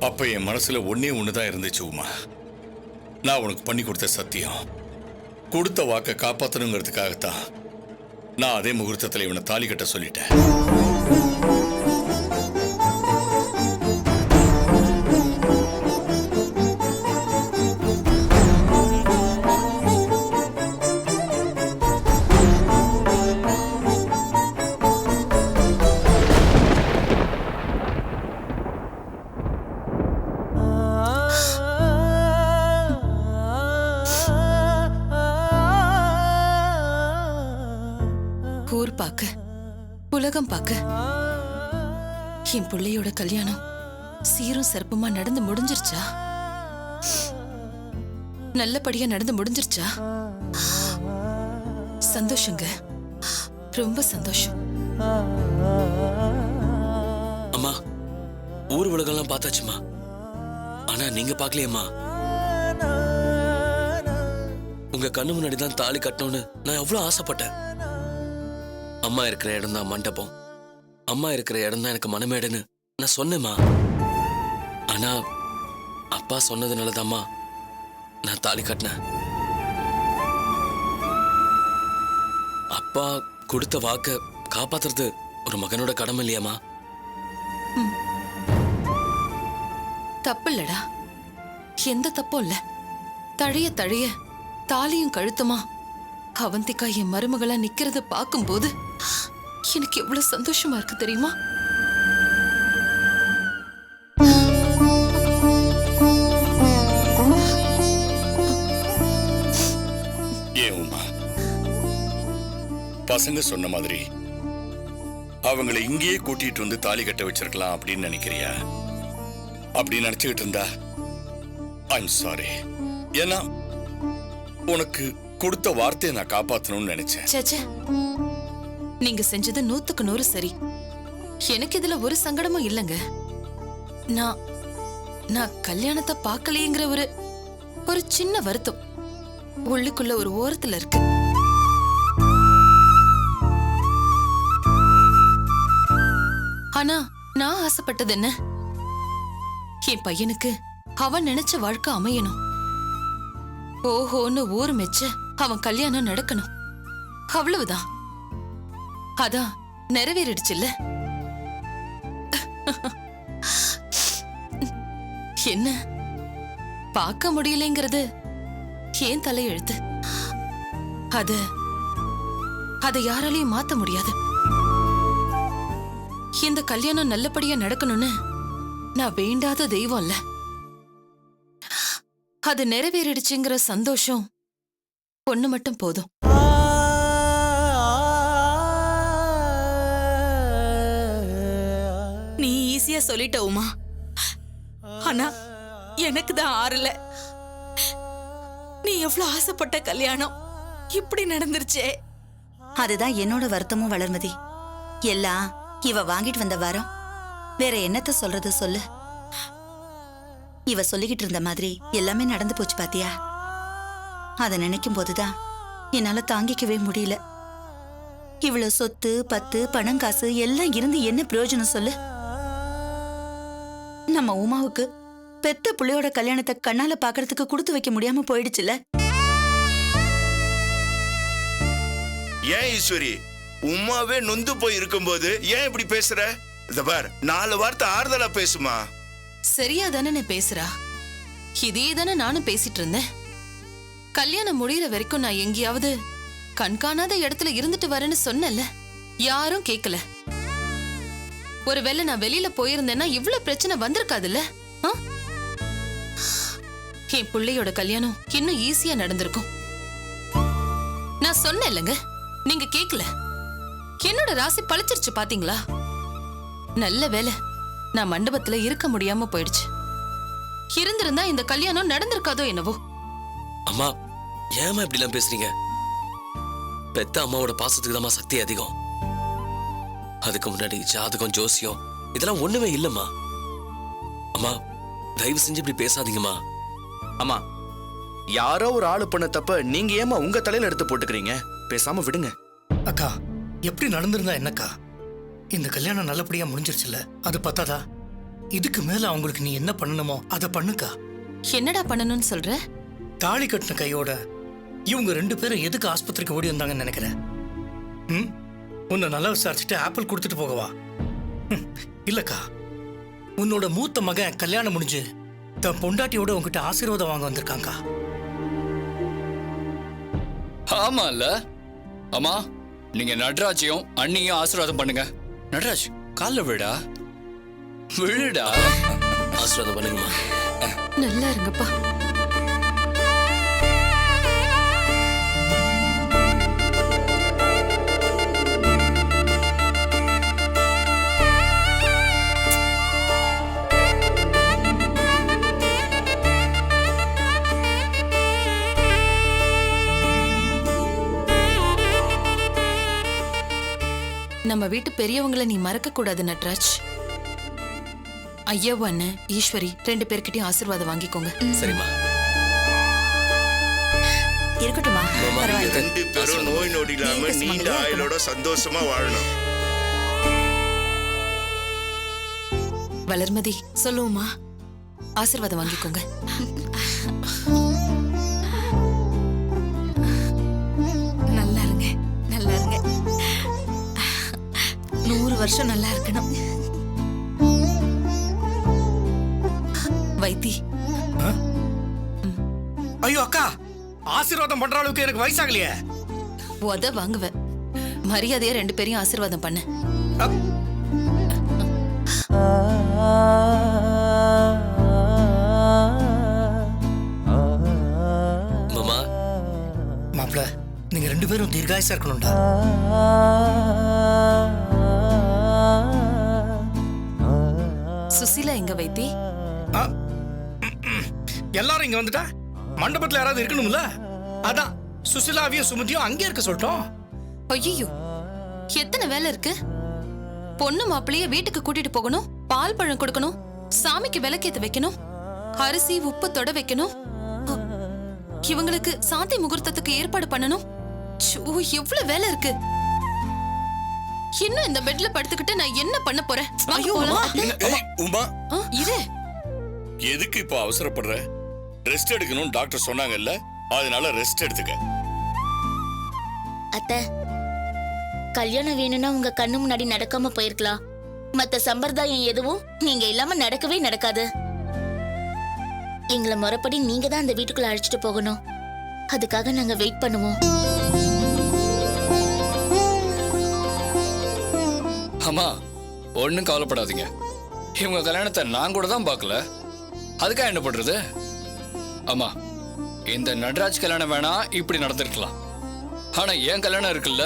அப்ப என் மனசுல ஒன்னே ஒண்ணுதான் இருந்துச்சு உமா. நான் உனக்கு பண்ணி கொடுத்த சத்தியம், கொடுத்த வாக்க காப்பாத்தணுங்கிறதுக்காகத்தான் நான் அதே முகூர்த்தத்தில் இவனை தாலி கட்ட சொல்லிட்டேன். ஊர் பார்க்க, உலகம் பார்க்க என் பிள்ளையோட கல்யாணம் சீரும் சிறப்புமா நடந்து முடிஞ்சிருச்சா? நல்லபடியா நடந்து முடிஞ்சிருச்சா? சந்தோஷங்க, ரொம்ப சந்தோஷம். அம்மா, ஊர் உலகம்லாம் பார்த்தாச்சுமா. ஆனா நீங்க பார்க்கலையம்மா. உங்க கண்ணு முன்னாடி தான் தாலி கட்டணும்னு நான் எவ்வளவு ஆசைப்பட்டேன். அம்மா இருக்கிற இடம் தான் மண்டபம், அம்மா இருக்கிற இடம் தான் எனக்கு மனமேடுன்னு நான் சொன்னேம்மா. ஆனா அப்பா சொன்னதுனாலதாம்மா நான் தாலி கட்டினேன். அப்பா கொடுத்த வாக்க காப்பாத்துறது ஒரு மகனோட கடமை இல்லையாமா? தப்பு இல்லடா, எந்த தப்பும் இல்ல. தழைய தழைய தாலியும் கழுத்துமா அவந்திகா என் மருமகளா நிக்கிறத பார்க்கும்போது எனக்கு எவ்வளவு சந்தோஷமா இருக்கு தெரியுமா? ஏன் உமா, பசங்க சொன்ன மாதிரி அவங்களை இங்கேயே கூட்டிட்டு வந்து தாலி கட்ட வச்சிருக்கலாம் அப்படின்னு நினைக்கிறியா? அப்படி நினைச்சுக்கிட்டு இருந்தா ஐம் சாரி. ஏன்னா உனக்கு கொடுத்த வார்த்தையை நான் காப்பாத்தணும்னு நினைச்சேன். சேச்சே, நீங்க செஞ்சது 100க்கு 100 சரி. எனக்கு இதுல ஒரு சங்கடமும் இல்லைங்க. நான் கல்யாணத்தை பார்க்கலையேங்கிற ஒரு சின்ன வருத்தம் உள்ளுக்குள்ள ஒரு ஓரத்துல இருக்கு. ஆனா நான் ஆசைப்பட்டது என்ன? என் பையனுக்கு அவன் நினைச்ச வாழ்க்கை அமையணும். ஓஹோன்னு ஊர் மெச்ச அவன் கல்யாணம் நடக்கணும். அவ்வளவுதான். அதான் நிறைவேறிடுச்சுல்ல. என்ன பார்க்க முடியலைங்கிறது ஏன் தலையெழுத்து? அத யாராலையும் மாத்த முடியாது. இந்த கல்யாணம் நல்லபடியா நடக்கணும்னு நான் வேண்டாத தெய்வம் இல்ல. அது நிறைவேறிடுச்சுங்கிற சந்தோஷம் ஒண்ணு மட்டும் போதும். நீ ஈஸியா சொல்லிட்ட உமா, ஆனா எனக்கு தான் ஆறல. நீ எவ்வளவு ஆசைப்பட்ட கல்யாணம் இப்படி நடந்துருச்சே. அதுதான் என்னோட வருத்தமும் வளர்மதி. எல்லாம் இவ வாங்கிட்டு வந்த வரம். வேற என்னத்த சொல்றது சொல்லு. இவ சொல்லிக்கிட்டு இருந்த மாதிரி எல்லாமே நடந்து போச்சு பாத்தியா? அத நினைக்கும் போதுதான் என்னால தாங்கிக்கவே முடியல. இவ்வளவு சொத்து பத்து பணம் காசு எல்லாம் இருந்து என்ன பிரயோஜனம் சொல்லு? நம்ம உமாவுக்கு பெத்த புள்ளையோட கல்யாணத்தை கண்ணால பாக்குறதுக்கு கொடுத்து வைக்க முடியாம போயிடுச்சுல. ஏன் ஈஸ்வரி, உமாவே நொந்து போய் இருக்கும்போது ஏன் இப்படி பேசுற? இத பார், 4 வார்த்தை ஆறுதலா பேசுமா. சரியா தானே பேசுறா? இதே தானே நானும் பேசிட்டு இருந்தேன். கல்யாணம் முடியற வரைக்கும் நான் எங்கேயாவது கண்காணாத இடத்துல இருந்துட்டு வரேன்னு சொன்னல. யாரும் கேட்கல. ஒருவேளை நான் வெளியில போயிருந்தேன்னா இவ்வளவு பிரச்சனை வந்திருக்காதுல்ல. என் பிள்ளையோட கல்யாணம் இன்னும் ஈஸியா நடந்திருக்கும். நான் சொன்னேன் இல்லங்க, நீங்க கேட்கல. என்னோட ராசி பழிச்சிருச்சு பாத்தீங்களா? நல்ல வேலை நான் மண்டபத்துல இருக்க முடியாம போயிடுச்சு. இருந்திருந்தா இந்த கல்யாணம் நடந்திருக்காதோ என்னவோ. அம்மா, ஏமா இப்படி எல்லாம் பேசுறீங்க? பெத்த அம்மாவோட பாசத்துக்கு தான் சக்தி அதிகம். அதுக்கு முன்னாடி ஜாதகம் ஜோசியம் இதெல்லாம் ஒண்ணுமே இல்லம்மா. அம்மா, தயவு செஞ்சு இப்படி பேசாதீங்கம்மா. அம்மா, யாரோ ஒரு ஆளு பண்ண தப்ப நீங்க ஏமா உங்க தலையில எடுத்து போட்டுக்கிறீங்க? பேசாம விடுங்க. அக்கா, எப்படி நடந்திருந்தா என்னக்கா? இந்த கல்யாணம் நல்லபடியா முடிஞ்சிருச்சுல்ல, அது பத்தாதா? இதுக்கு மேல அவங்களுக்கு நீ என்ன பண்ணணுமோ அதை பண்ணுக்கா. என்னடா பண்ணணும்னு சொல்ற? தாலி கட்டின கையோட இவங்க 2 பேரும் எதுக்கு ஆஸ்பத்திரிக்கு ஓடி வந்தாங்கன்னு நினைக்கிறேன்? உன்னை நல்லா விசாரிச்சுட்டு ஆப்பிள் கொடுத்துட்டு போகவா? இல்லக்கா, உன்னோட மூத்த மகன் கல்யாணம் முடிஞ்சு தன் பொண்டாட்டியோட உங்ககிட்ட ஆசீர்வாதம் வாங்க வந்திருக்காங்க. ஆமா இல்ல அம்மா, நீங்க நடராஜையும் அண்ணியும் ஆசீர்வாதம் பண்ணுங்க. நடராஜ் கால்ல விடா, விழுடா. ஆசீர்வாதம் பண்ணுங்கம்மா. நல்லா இருங்கப்பா. நம்ம வீட்டு பெரியவங்களை நீ மறக்க கூடாது நட்ராஜ். ஐயாவும் அண்ணன் ஈஸ்வரி 2 பேர்கிட்டயும் ஆசீர்வாதம் வாங்கிக்கோங்க. சரிம்மா. இருக்கட்டுமா, பரவாயில்ல. 2 பேரும் நோய் நொடி இல்லாம நீண்ட ஆயுளோட சந்தோஷமா வாழணும். வளர்மதி, சொல்லுவோமா? ஆசீர்வாதம் வாங்கிக்கோங்க. நல்லா இருங்க, நல்லா இருங்க. 100 வருஷம் நல்லா இருக்கணும். வைத்தி, ஐயோ அக்கா, ஆசீர்வாதம் பண்ற அளவுக்கு எனக்கு வயசாகலையே. உத வாங்குவேன். மரியாதையா 2 பேரையும் ஆசீர்வாதம் பண்ணு. மாமா, மாப்பிள, நீங்க 2 பேரும் தீர்காயசா இருக்கணும்டா. சுசீலா எங்க வைத்தி? ஆ, எல்லாரும் இங்க வந்துட்டா மண்டபத்துல யாராவது இருக்கணும்ல, அதான் சுசிலாவையும் சுமதியும் அங்கே இருக்க சொல்லிட்டோம். ஐயோ, எத்தனை வேலை இருக்கு. பொண்ணு மாப்பிளைய வீட்டுக்கு கூட்டிட்டு போகணும், பால் பழம் கொடுக்கணும், சாமிக்கு விளக்கேத்த வைக்கணும், அரிசி உப்பு தொட வைக்கணும், இவங்களுக்கு சாந்தி முகூர்த்தத்துக்கு ஏற்பாடு பண்ணணும். எவ்வளவு வேலை இருக்கு. இன்னும் இந்த பெட்ல படுத்துக்கிட்டு நான் என்ன பண்ண போறேன்? வாங்க போலாம். ஏய், உமா, இரு. எதுக்கு இப்போ அவசரப்படுற? ரெஸ்ட் எடுக்கணும்னு டாக்டர் சொன்னாங்கல்ல, அதனால ரெஸ்ட் எடுத்துக்க. அத்தை, கல்யாணம் வேணும்னா உங்க கண்ணு முன்னாடி நடக்காம போயிருக்கலாம். மத்த சம்பிரதாயம் எதுவும் நீங்க இல்லாம நடக்கவே நடக்காது. எங்களை முறைப்படி நீங்க தான் அந்த வீட்டுக்குள்ள அழைச்சிட்டு போகணும். அதுக்காக நாங்க வெயிட் பண்ணுவோம். அம்மா, ஒன்னும் கவலைப்படாதீங்க. இவங்க கல்யாணத்தை நான் கூட தான் பார்க்கல, அதுக்காக என்ன பண்றது? அம்மா, இந்த நடராஜ் கல்யாணம் வேணா இப்படி நடந்திருக்கலாம். ஆனா என் கல்யாணம் இருக்குல்ல,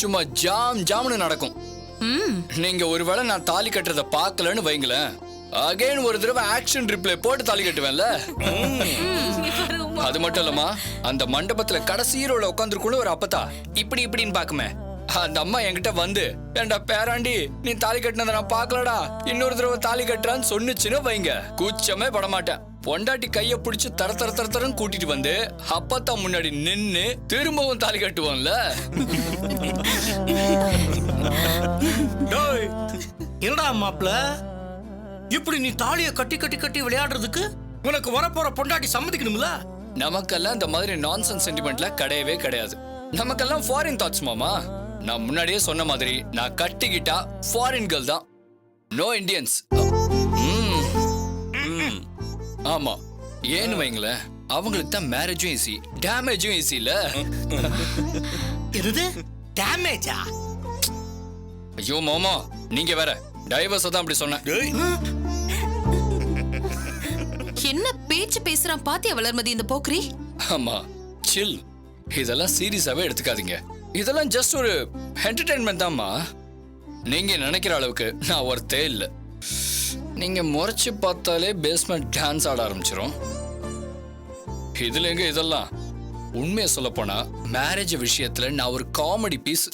சும்மா ஜாம் ஜாம்னு நடக்கும். நீங்க ஒருவேளை நான் தாலி கட்டுறத பார்க்கலன்னு வைங்களேன், அகைன் ஒரு தடவை ஆக்ஷன் ரிப்ளை போட்டு தாலி கட்டுவேன்ல. அது மட்டும் இல்லம்மா, அந்த மண்டபத்துல கடைசி ரோல உட்காந்துருக்குள்ள ஒரு அப்பத்தா இப்படி இப்படின்னு பாக்குமே, அந்த அம்மா என்கிட்ட வந்து, ஏண்டா பேராண்டி, நீ தாலி கட்டினதை நான் பாக்கலடா, இன்னொரு தடவை தாலி கட்டுறான்னு சொன்னுச்சுன்னு வைங்க, கூச்சமே படமாட்டேன். பொண்டாட்டி கைய பிடிச்சு தர தர தர தரன்னு கூட்டிட்டு வந்து அப்பத்தா முன்னாடி நின்னு திரும்பவும் தாலி கட்டுவோம்ல. என்னடா மாப்பிள, இப்படி நீ தாலியை கட்டி கட்டி கட்டி விளையாடுறதுக்கு உனக்கு வரப்போற பொண்டாட்டி சம்மதிக்கணும்ல. நமக்கெல்லாம் இந்த மாதிரி நான்சென்ஸ் சென்டிமெண்ட்ல கிடையவே கிடையாது. நமக்கெல்லாம் ஃபாரின் தாட்ஸ் மாமா. நான் முன்னாடியே சொன்ன மாதிரி, நான் கட்டிக்கிட்டா ஃபாரின் கேர்ள் தான், நோ இண்டியன்ஸ். ஆமா, ஏன்னு வைங்களேன், அவங்களுக்கு தான் மேரேஜும் ஈஸி, டேமேஜும் ஈஸி இல்ல. என்னது டேமேஜா? ஐயோ மாமா, நீங்க வேற டைவர்ஸ் தான் அப்படி சொன்னேன். என்ன பேச்சு பேசுறான் பாத்தியா வளர்மதி இந்த போக்ரி? ஆமா, சில். இதெல்லாம் சீரியஸாவே எடுத்துக்காதீங்க. இதெல்லாம் ஜஸ்ட் ஒரு என்டர்டெயின்மெண்ட் தான்மா. நீங்க நினைக்கிற அளவுக்கு நான் ஒருத்தே இல்ல. நீங்க முறைச்சு பார்த்தாலே பேஸ்மெண்ட் டான்ஸ் ஆட ஆரம்பிச்சிரும். இதுல எங்க இதெல்லாம்? உண்மையை சொல்ல போனா மேரேஜ் விஷயத்துல நான் ஒரு காமெடி பீஸ்.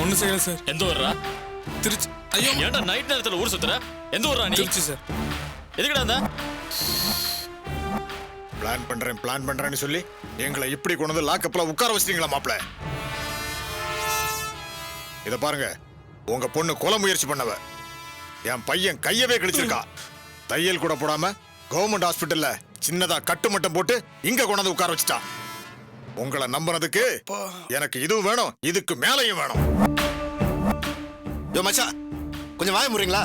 ஒன்றும் செய்யல சார். எந்த ஊர்ரா? திருச்சி. ஐயோ, ஏன்டா நைட் நேரத்துல ஊர் சுத்துற? எந்த ஊர்ரா நீ? திருச்சி சார். எதுக்குடா அந்த பிளான் பண்றேன்னு சொல்லி எங்களை இப்படி கொண்டு வந்து லாக்கப்ல உட்கார வச்சிட்டீங்களா மாப்ள? இத பாருங்க, உங்க பொண்ணு கொலை முயற்சி பண்ணவ என் பையன் கையவே கிழிச்சிருக்கா. தையல் கூட போடாம கவர்மெண்ட் ஹாஸ்பிட்டல்ல சின்னதா கட்டு மட்டும் போட்டு இங்க கொண்டு வந்து உட்கார வச்சுட்டா. உங்களை நம்புறதுக்கு எனக்கு இதுவும் வேணும், இதுக்கு மேலையும் வேணும். யோ மச்சான், கொஞ்சம் வாய முறீங்களா?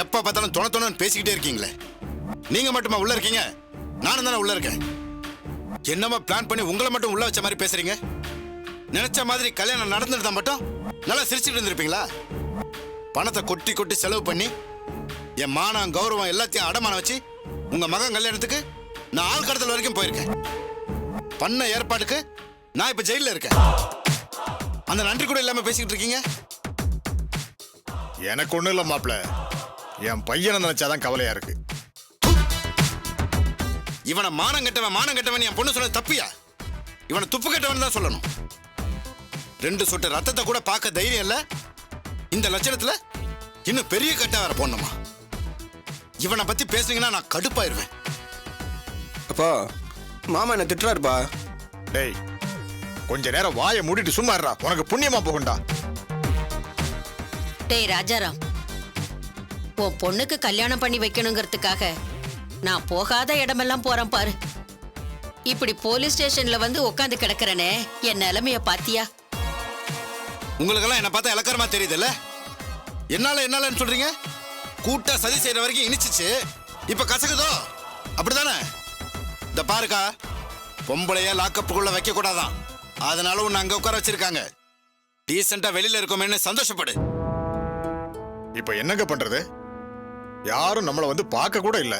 எப்ப பார்த்தாலும் தொண பேசிக்கிட்டே இருக்கீங்களே. நீங்க மட்டுமா உள்ள இருக்கீங்க? நானும் தானே உள்ள இருக்கேன். என்னமா பிளான் பண்ணி உங்களை மட்டும் உள்ள வச்ச மாதிரி பேசுறீங்க? நினைச்ச மாதிரி கல்யாணம் நடந்துருந்தா மட்டும் நல்லா சிரிச்சுட்டு இருந்திருப்பீங்களா? பணத்தை கொட்டி கொட்டி செலவு பண்ணி என் மானம் கௌரவம் எல்லாத்தையும் அடமானம் வச்சு உங்க மகன் கல்யாணத்துக்கு நான் ஆள் கடத்தல் வரைக்கும் போயிருக்கேன். பண்ண ஏற்பாடுக்கு நான் இப்ப ஜெயில இருக்கேன். அந்த நன்றி கூட இல்லாம பேசிக்கிட்டு இருக்கீங்க. எனக்கு ஒண்ணும் இல்ல மாப்ள, என் பையனை நினைச்சாதான் கவலையா இருக்கு. இவனை மானம் கெட்டவன் என் பொண்ணு சொன்னது தப்பியா? இவனை துப்பு கெட்டவன் தான் சொல்லணும். 2 சொட்டு ரத்தத்தை கூட பார்க்க தைரியம் இல்ல. இந்த லட்சணத்துல இன்னும் பெரிய கட்ட வேற போடணுமா? இவனை பத்தி பேசுனீங்கன்னா நான் கடுப்பாயிருவேன். அப்பா, மாமா என்ன திட்டுறாருப்பா. டேய், கொஞ்ச நேரம் வாயை மூடிட்டு சும்மா இருடா, உனக்கு புண்ணியமா போகுண்டா. டேய் ராஜாராம், உன் பொண்ணுக்கு கல்யாணம் பண்ணி வைக்கணுங்கிறதுக்காக நான் போகாத இடமெல்லாம் போறேன் பாரு. இப்படி போலீஸ் ஸ்டேஷன்ல வந்து உட்காந்து கிடக்குறனே, என் நிலைமைய பாத்தியா? உங்களுக்கெல்லாம் என்ன பார்த்தா இலக்கரமா தெரியுதுல்ல? என்னாலன்னு சொல்றீங்க? கூட்டா சதி செய்யற வரைக்கும் இனிச்சிச்சு, இப்ப கசக்குதோ? அப்படிதானே? இந்த பாருக்கா, பொம்பளைய லாக்கப்புக்குள்ள வைக்க கூடாதான். அதனால உன்னை அங்க உட்கார வச்சிருக்காங்க. டீசெண்டா வெளியில இருக்கோமேன்னு சந்தோஷப்படு. இப்ப என்னங்க பண்றது? யாரும் நம்மள வந்து பார்க்க கூட இல்ல.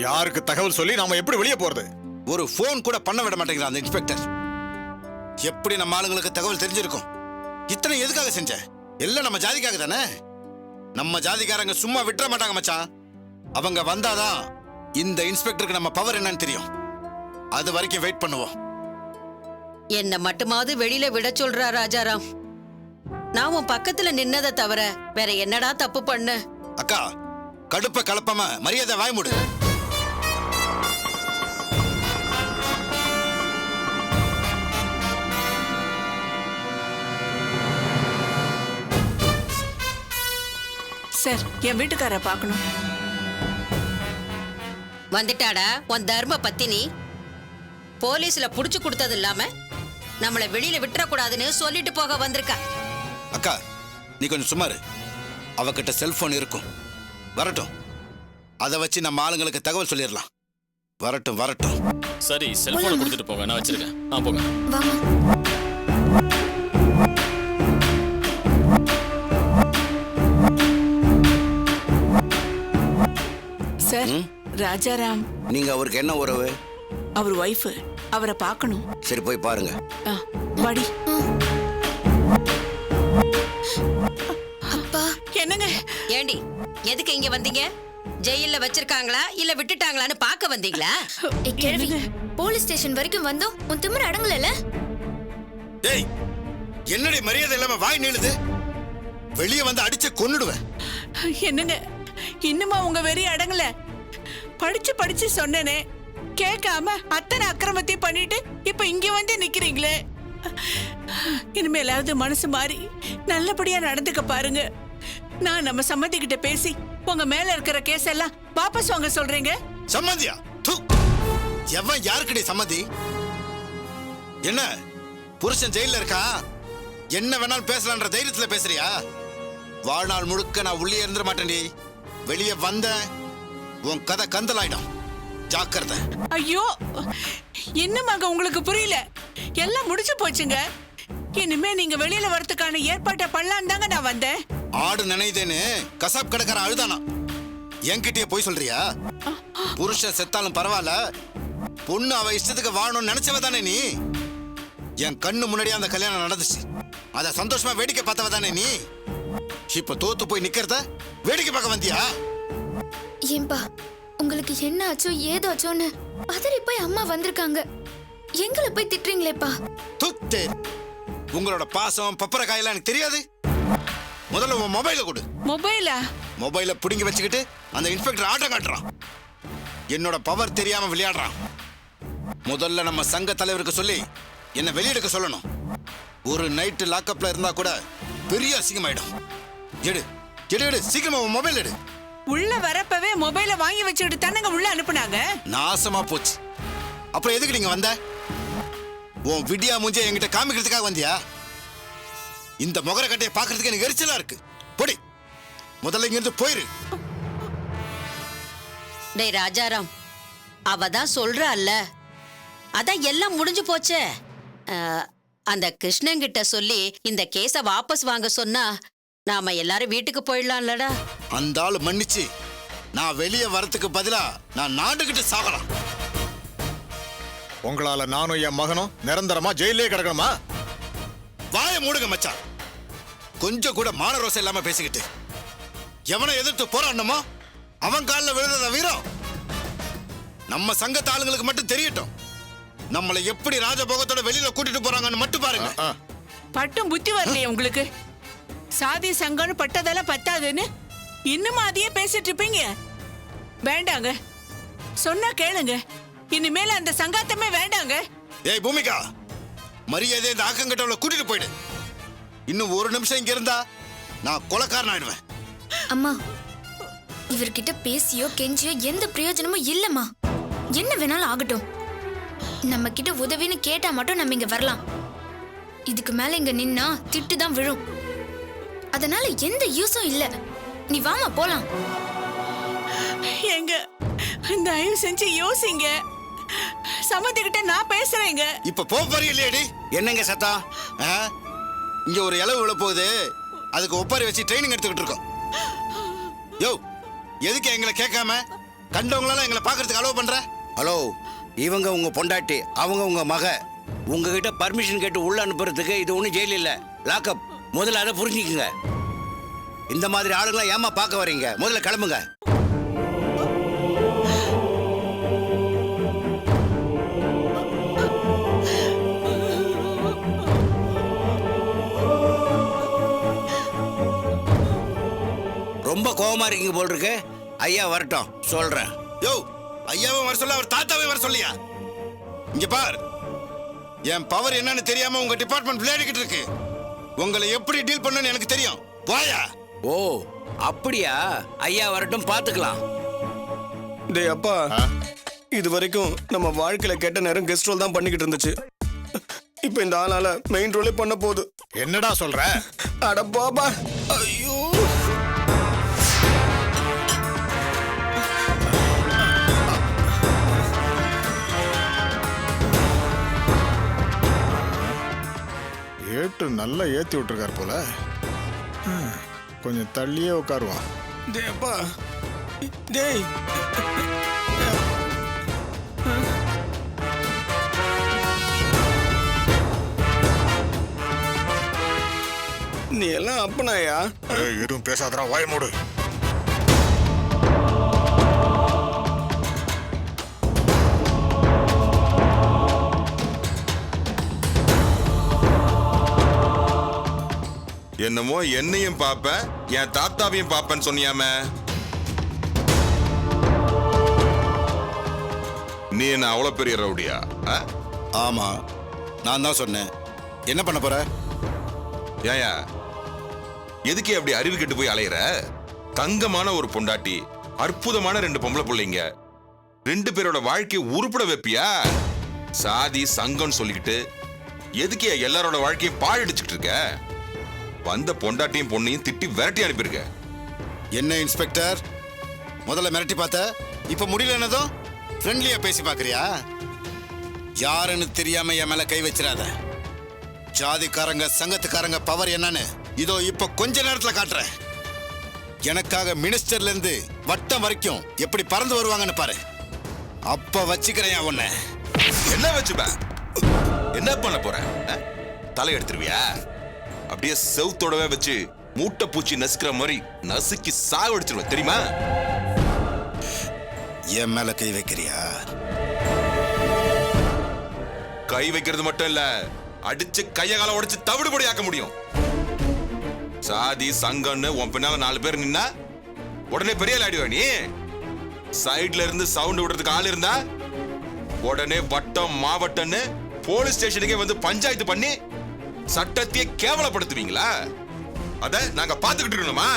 யாருக்கு தகவல் சொல்லி நாம எப்படி வெளியே போறது? ஒரு போன் கூட பண்ண விட மாட்டேங்கிறான் அந்த இன்ஸ்பெக்டர். எப்படி நம்ம ஆளுங்களுக்கு தகவல் தெரிஞ்சிருக்கும்? இத்தனை எதுக்காக செஞ்ச? எல்லாம் நம்ம ஜாதிக்காக தானே. நம்ம ஜாதிக்காரங்க சும்மா விட்டுற மாட்டாங்க மச்சான். அவங்க வந்தாதான் இந்த இன்ஸ்பெக்டருக்கு நம்ம பவர் என்னன்னு தெரியும். அது வரைக்கும் வெயிட் பண்ணுவோம். என்ன மட்டுமாவது வெளியில விட சொல்றா ராஜாராம். நான் உன் பக்கத்துல நின்னதை தவிர வேற என்னடா தப்பு பண்ண? அக்கா, கடுப்ப கலப்பாம மரியாதை வாய் மூடு. சார், என் வீட்டுக்கார பார்க்கணும். வந்துட்டாடா உன் தர்ம பத்தினி. போலீஸ்ல புடிச்சு கொடுத்தது இல்லாம நம்மளை வெளியில விட்டுறக்கூடாதுன்னு சொல்லிட்டு போக வந்திருக்கா. அக்கா, நீ கொஞ்சம் சும்மாரு. அவகிட்ட செல்போன் இருக்கும், வரட்டும். அதை வச்சு நம்ம ஆளுங்களுக்கு தகவல் சொல்லிடலாம். வரட்டும். சரி, செல்போனை கொடுத்துட்டு போங்க, நான் வச்சிருக்கேன். போங்க. சார், ராஜாராம். நீங்க அவருக்கு என்ன உறவு? அவர் ஒய்ஃப். அவரை பார்க்கணும். சரி, போய் பாருங்க. வாடி. அப்பா, என்னங்க? ஏண்டி, எதுக்கு இங்க வந்தீங்க? ஜெயில்ல வச்சிருக்காங்களா இல்ல விட்டுட்டாங்களான்னு பார்க்க வந்தீங்களா? போலீஸ் ஸ்டேஷன் வரைக்கும் வந்தோம், உன் திமிர அடங்கல. டேய், என்னடி மரியாதை இல்லாம வாய் நீளுது? வெளியே வந்து அடிச்சு கொன்னுடுவேன். என்னங்க, இன்னுமா உங்க வெறி அடங்கல? படிச்சு சொன்னேனே, கேட்காம அத்தனை அக்கிரமத்தையும் பண்ணிட்டு இப்ப இங்க வந்து நிக்கிறீங்களே. இனிமேலாவது மனசு மாறி நல்லபடியா நடந்துக்க பாருங்க. நான் நம்ம சம்மந்தி கிட்ட பேசி உங்க மேல இருக்கிற கேஸ் எல்லாம் வாபஸ் வாங்க சொல்றீங்க. சம்மந்தியா? எவன் யாருக்கடி சம்மந்தி? என்ன புருஷன் ஜெயில இருக்கா? என்ன வேணாலும் பேசலான்ற தைரியத்துல பேசுறியா? வாழ்நாள் முழுக்க நான் உள்ளே இருந்துட மாட்டேன்டி. வெளியே வந்த உன் கதை கந்தலாயிடும். ஜாக்கிரதை. ஐயோ, இன்னும் உங்களுக்கு புரியல? எல்லாம் முடிச்சு போச்சுங்க. இனிமே நீங்க வெளியில வரதுக்கான ஏற்பாட்டை பண்ணலாம் தாங்க நான் வந்தேன். ஆடு நினைதேன்னு கசாப் கடைக்காரன் அழுதானா? என்கிட்டயே போய் சொல்றியா? புருஷன் செத்தாலும் பரவாயில்ல, பொண்ணு அவ இஷ்டத்துக்கு வாழணும்னு நினைச்சவ தானே நீ? என் கண்ணு முன்னாடியே அந்த கல்யாணம் நடந்துச்சு. அத சந்தோஷமா வேடிக்கை பார்த்தவ தானே நீ? இப்ப தோத்து போய் நிக்கிறத வேடிக்கை பார்க்க வந்தியா? ஏன்பா, உங்களுக்கு என்ன ஆச்சோ ஏதாச்சோன்னு பதறி போய் அம்மா வந்திருக்காங்க. எங்களை போய் திட்டுறீங்களேப்பா? துத்து, உங்களோட பாசம் பப்பர காயெல்லாம் எனக்கு தெரியாது. முதல்ல உன் மொபைல கொடு. மொபைலா? மொபைல பிடுங்கி வச்சுக்கிட்டு அந்த இன்ஸ்பெக்டர் ஆட்டம் காட்டுறான். என்னோட பவர் தெரியாம விளையாடுறான். முதல்ல நம்ம சங்க தலைவருக்கு சொல்லி என்ன வெளியெடுக்க சொல்லணும். ஒரு நைட்டு லாக்அப்ல இருந்தா கூட பெரிய அசிங்கமாயிடும். எடு எடு எடு, சீக்கிரமா உன் மொபைல் எடு. உள்ள வரப்பவே மொபைல வாங்கி வச்சுக்கிட்டு தானங்க உள்ள அனுப்புனாங்க. நாசமா போச்சு. அப்புறம் எதுக்கு நீங்க வந்த? உன் விடியா மூஞ்ச என்கிட்ட காமிக்கிறதுக்காக வந்தியா? இந்த முகர கட்டையை பாக்குறதுக்கு எனக்கு எரிச்சலா இருக்கு. போடி, முதல்ல இங்க இருந்து போயிரு. டேய் ராஜாராம், அவ தான் சொல்றாள்ல, அதான் எல்லாம் முடிஞ்சு போச்சே. அந்த கிருஷ்ணன் கிட்ட சொல்லி இந்த கேஸ வாபஸ் வாங்க சொன்னா நாம எல்லாரும் வீட்டுக்கு போயிடலாம்லடா. அந்த ஆளு மன்னிச்சு நான் வெளியே வரத்துக்கு பதிலா நான் நாட்டுக்கிட்டு சாகலாம். உங்களால நானும் என் மகனும் நிரந்தரமா ஜெயிலே கிடக்கணுமா? வாய மூடுங்க மச்சான். கொஞ்சம் கூட மான ரோசம் இல்லாம பேசிக்கிட்டு எவனை எதிர்த்து போராடணுமோ அவன் காலில் விழுறத வீரம். நம்ம சங்கத்து ஆளுங்களுக்கு மட்டும் தெரியட்டும், நம்மளை எப்படி ராஜபோகத்தோட வெளியில கூட்டிட்டு போறாங்கன்னு மட்டும் பாருங்க. பட்டும் புத்தி வரலையே உங்களுக்கு? சாதி சங்கம்னு பட்டதெல்லாம் பத்தாதுன்னு இன்னும் அதையே பேசிட்டு இருப்பீங்க. வேண்டாங்க, சொன்னா கேளுங்க. இனிமேல அந்த சங்காத்தமே வேண்டாங்க. ஏய் பூமிகா, மரியாதை இந்த ஆக்கங்கட்டவளை கூட்டிட்டு போயிடு. இன்னும் ஒரு நிமிஷம் இங்க இருந்தா நான் கொலைக்காரன் ஆயிடுவேன். அம்மா, இவர்கிட்ட பேசியோ கெஞ்சியோ எந்த பிரயோஜனமும் இல்லம்மா. என்ன வேணாலும் ஆகட்டும், நம்ம கிட்ட உதவின்னு கேட்டா மட்டும் நம்ம இங்க வரலாம். இதுக்கு மேல இங்க நின்னா திட்டு தான் விழும். அதனால எந்த யூஸும் இல்ல. நீ வாமா போலாம். எங்க தயவு செஞ்சு யோசிங்க. சம்மந்திக்கிட்ட நான் பேசுறேங்க. இப்ப போறீ இல்லையடி? என்னங்க சத்தம்? இங்க ஒரு இளவு விழ போகுது, அதுக்கு ஒப்பாரி வச்சு ட்ரைனிங் எடுத்துக்கிட்டு இருக்கோம். யோ, எதுக்கு எங்களை கேட்காம கண்டவங்களெல்லாம் எங்களை பாக்குறதுக்கு அலோவ் பண்ற? ஹலோ, இவங்க உங்க பொண்டாட்டி, அவங்க உங்க மக. உங்ககிட்ட பர்மிஷன் கேட்டு உள்ள அனுப்புறதுக்கு இது ஒன்றும் ஜெயில் இல்ல, லாக்அப். முதல்ல அதை புரிஞ்சுக்குங்க. இந்த மாதிரி ஆளுங்களை ஏமா பார்க்க வரீங்க? முதல்ல கிளம்புங்க. ரொம்ப கோவமா இருக்கீங்க போல் இருக்கு. ஐயா வரட்டும், சொல்றேன். யோ, ஐயாவை வர சொல்ல, அவர் தாத்தாவை வர சொல்லியா? இங்க பார், என் பவர் என்னன்னு தெரியாம உங்க டிபார்ட்மெண்ட் விளையாடிக்கிட்டு இருக்கு. உங்களை எப்படி டீல் பண்ணணும்னு எனக்கு தெரியும். வாயா. ஓ அப்படியா? ஐயா வரட்டும், பாத்துக்கலாம். டேய் அப்பா, இது வரைக்கும் நம்ம வாழ்க்கையில கேட்ட நேரம் கெஸ்ட் ரோல் தான் பண்ணிக்கிட்டு இருந்துச்சு. இப்போ இந்த ஆளால மெயின் ரோலே பண்ண போகுது. என்னடா சொல்ற? அட பாபா, ஐயோ. ஏட்டு நல்லா ஏத்தி விட்டுருக்காரு போல. கொஞ்சம் தள்ளியே உட்காருவான். டேய் அப்பா, டேய். நீ எல்லாம் அப்பனாயா? எதுவும் பேசாதடா, வாய மூடு. என்னமோ என்னையும் பாப்ப, என் தாத்தாவையும் பாப்பன்னு சொன்னியாம. நீ என்ன அவ்வளவு பெரிய ரவுடியா? ஆமா, நான் தான் சொன்னேன். என்ன பண்ண போற? ஏயா, எதுக்கு அப்படி அறிவு கெட்டு போய் அலையிற? தங்கமான ஒரு பொண்டாட்டி, அற்புதமான 2 பொம்பளை பிள்ளைங்க, 2 பேரோட வாழ்க்கையை உருப்பட வைப்பியா? சாதி சங்கம்னு சொல்லிக்கிட்டு எதுக்கு எல்லாரோட வாழ்க்கையை பாழடிச்சுட்டு இருக்க? வந்த பொண்டாட்டியும் பொண்ணையும் திட்டி விரட்டி அனுப்பியிருக்க. என்ன இன்ஸ்பெக்டர், முதல்ல மிரட்டி பார்த்த, இப்ப முடியலன்னதும் ஃப்ரெண்ட்லியா பேசி பாக்குறியா? யாருன்னு தெரியாம என் மேல கை வச்சிடாத. ஜாதிக்காரங்க சங்கத்துக்காரங்க பவர் என்னன்னு இதோ இப்ப கொஞ்ச நேரத்துல காட்டுறேன். எனக்காக மினிஸ்டர்ல இருந்து வட்டம் வரைக்கும் எப்படி பறந்து வருவாங்கன்னு பாரு. அப்ப வச்சுக்கிறேன் உன்னை. என்ன வச்சுப்ப? என்ன பண்ண போற? தலை எடுத்துருவியா? அப்படியே செவுத்தோடவே வச்சு மூட்டை பூச்சி நசுக்கிற மாதிரி நசுக்கி சாவடிச்சிருவேன், தெரியுமா? என் மேல கை வைக்கிறியா? கை வைக்கிறது மட்டும் இல்ல, அடிச்சு கைய கால உடைச்சு தவிடுபடி ஆக்க முடியும். சாதி சங்கம்னு உன் பின்னால 4 பேர் நின்னா உடனே பெரிய ஆடிவா நீ. சைட்ல இருந்து சவுண்ட் விடுறதுக்கு ஆள் இருந்தா உடனே வட்டம் மாவட்டம்னு போலீஸ் ஸ்டேஷனுக்கே வந்து பஞ்சாயத்து பண்ணி சட்டத்தையே கேவலப்படுத்துவீங்களா? அத நாங்க பாத்துக்கிட்டு இருக்கணுமா?